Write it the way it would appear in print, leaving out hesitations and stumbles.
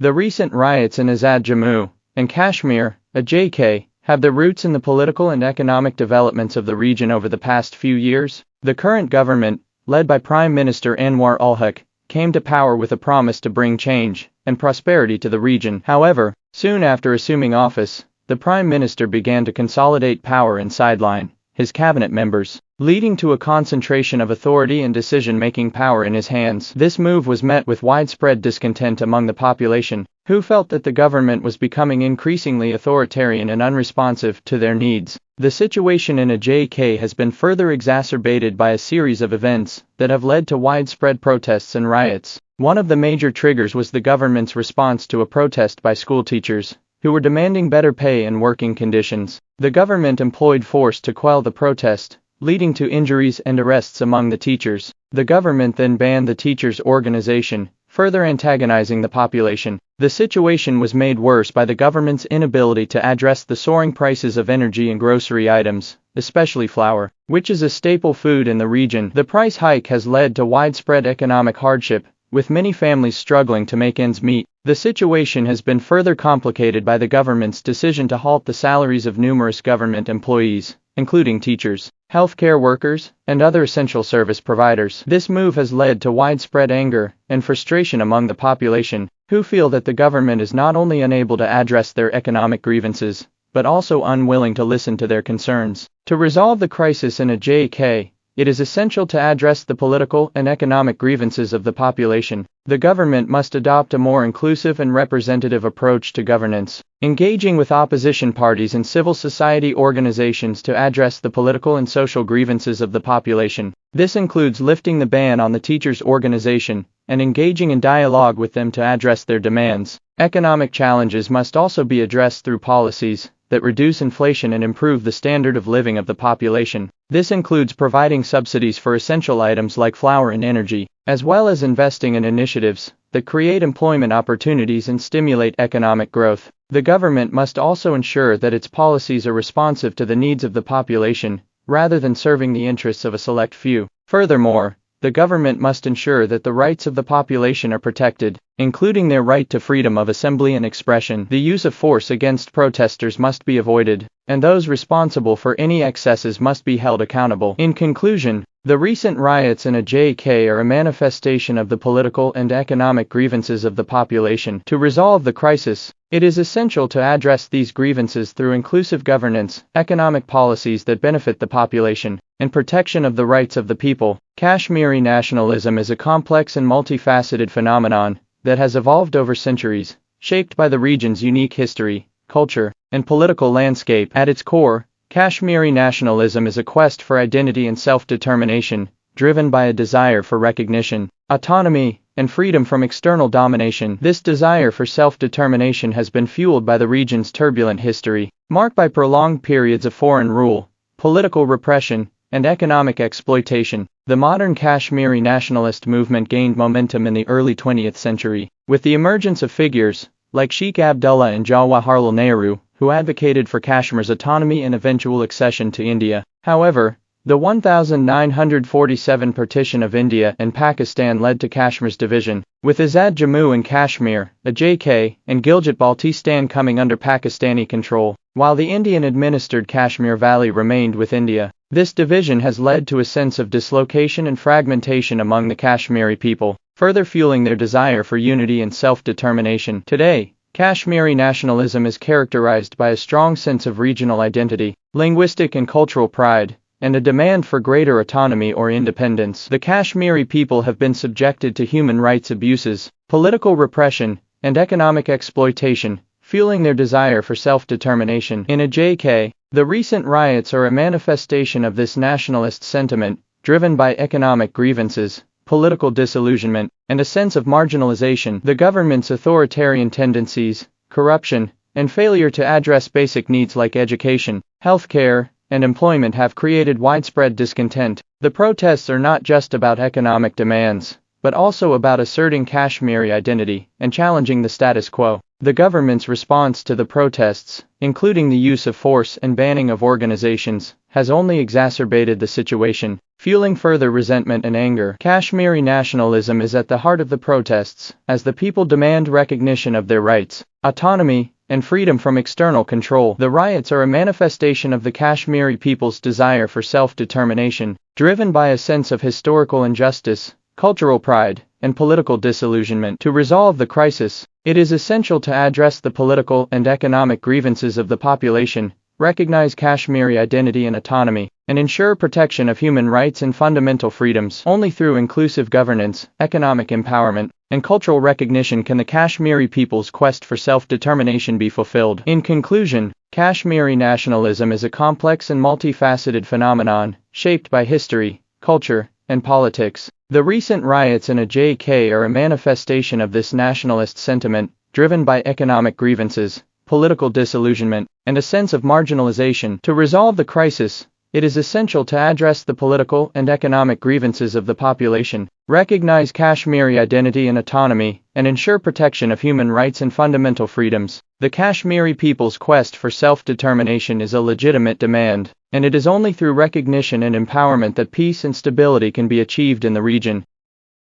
The recent riots in Azad Jammu and Kashmir, AJK, have their roots in the political and economic developments of the region over the past few years. The current government, led by Prime Minister Anwar al-Haq, came to power with a promise to bring change and prosperity to the region. However, soon after assuming office, the Prime Minister began to consolidate power and sideline his cabinet members, leading to a concentration of authority and decision-making power in his hands. This move was met with widespread discontent among the population, who felt that the government was becoming increasingly authoritarian and unresponsive to their needs. The situation in AJK has been further exacerbated by a series of events that have led to widespread protests and riots. One of the major triggers was the government's response to a protest by schoolteachers, who were demanding better pay and working conditions. The government employed force to quell the protest, leading to injuries and arrests among the teachers. The government then banned the teachers' organization, further antagonizing the population. The situation was made worse by the government's inability to address the soaring prices of energy and grocery items, especially flour, which is a staple food in the region. The price hike has led to widespread economic hardship, with many families struggling to make ends meet. The situation has been further complicated by the government's decision to halt the salaries of numerous government employees, including teachers, healthcare workers, and other essential service providers. This move has led to widespread anger and frustration among the population, who feel that the government is not only unable to address their economic grievances, but also unwilling to listen to their concerns. To resolve the crisis in AJK, it is essential to address the political and economic grievances of the population. The government must adopt a more inclusive and representative approach to governance, engaging with opposition parties and civil society organizations to address the political and social grievances of the population. This includes lifting the ban on the teachers' organization and engaging in dialogue with them to address their demands. Economic challenges must also be addressed through policies that reduce inflation and improve the standard of living of the population. This includes providing subsidies for essential items like flour and energy, as well as investing in initiatives that create employment opportunities and stimulate economic growth. The government must also ensure that its policies are responsive to the needs of the population, rather than serving the interests of a select few. Furthermore, the government must ensure that the rights of the population are protected, including their right to freedom of assembly and expression. The use of force against protesters must be avoided, and those responsible for any excesses must be held accountable. In conclusion, the recent riots in AJK are a manifestation of the political and economic grievances of the population. To resolve the crisis, it is essential to address these grievances through inclusive governance, economic policies that benefit the population, and protection of the rights of the people. Kashmiri nationalism is a complex and multifaceted phenomenon that has evolved over centuries, shaped by the region's unique history, culture, and political landscape. At its core, Kashmiri nationalism is a quest for identity and self-determination, driven by a desire for recognition, autonomy, and freedom from external domination. This desire for self-determination has been fueled by the region's turbulent history, marked by prolonged periods of foreign rule, political repression, and economic exploitation. The modern Kashmiri nationalist movement gained momentum in the early 20th century, with the emergence of figures like Sheikh Abdullah and Jawaharlal Nehru, who advocated for Kashmir's autonomy and eventual accession to India. However, the 1947 partition of India and Pakistan led to Kashmir's division, with Azad Jammu and Kashmir, AJK, and Gilgit-Baltistan coming under Pakistani control, while the Indian-administered Kashmir Valley remained with India. This division has led to a sense of dislocation and fragmentation among the Kashmiri people, further fueling their desire for unity and self-determination. Today, Kashmiri nationalism is characterized by a strong sense of regional identity, linguistic and cultural pride, and a demand for greater autonomy or independence. The Kashmiri people have been subjected to human rights abuses, political repression, and economic exploitation, fueling their desire for self-determination. In AJK, the recent riots are a manifestation of this nationalist sentiment, driven by economic grievances, political disillusionment, and a sense of marginalization. The government's authoritarian tendencies, corruption, and failure to address basic needs like education, healthcare, and employment have created widespread discontent. The protests are not just about economic demands, but also about asserting Kashmiri identity and challenging the status quo. The government's response to the protests, including the use of force and banning of organizations, has only exacerbated the situation. fueling further resentment and anger. Kashmiri nationalism is at the heart of the protests, as the people demand recognition of their rights, autonomy, and freedom from external control. The riots are a manifestation of the Kashmiri people's desire for self-determination, driven by a sense of historical injustice, cultural pride, and political disillusionment. To resolve the crisis, it is essential to address the political and economic grievances of the population, recognize Kashmiri identity and autonomy, and ensure protection of human rights and fundamental freedoms. Only through inclusive governance, economic empowerment, and cultural recognition can the Kashmiri people's quest for self-determination be fulfilled. In conclusion, Kashmiri nationalism is a complex and multifaceted phenomenon, shaped by history, culture, and politics. The recent riots in AJK are a manifestation of this nationalist sentiment, driven by economic grievances, political disillusionment, and a sense of marginalization. To resolve the crisis, it is essential to address the political and economic grievances of the population, recognize Kashmiri identity and autonomy, and ensure protection of human rights and fundamental freedoms. The Kashmiri people's quest for self-determination is a legitimate demand, and it is only through recognition and empowerment that peace and stability can be achieved in the region.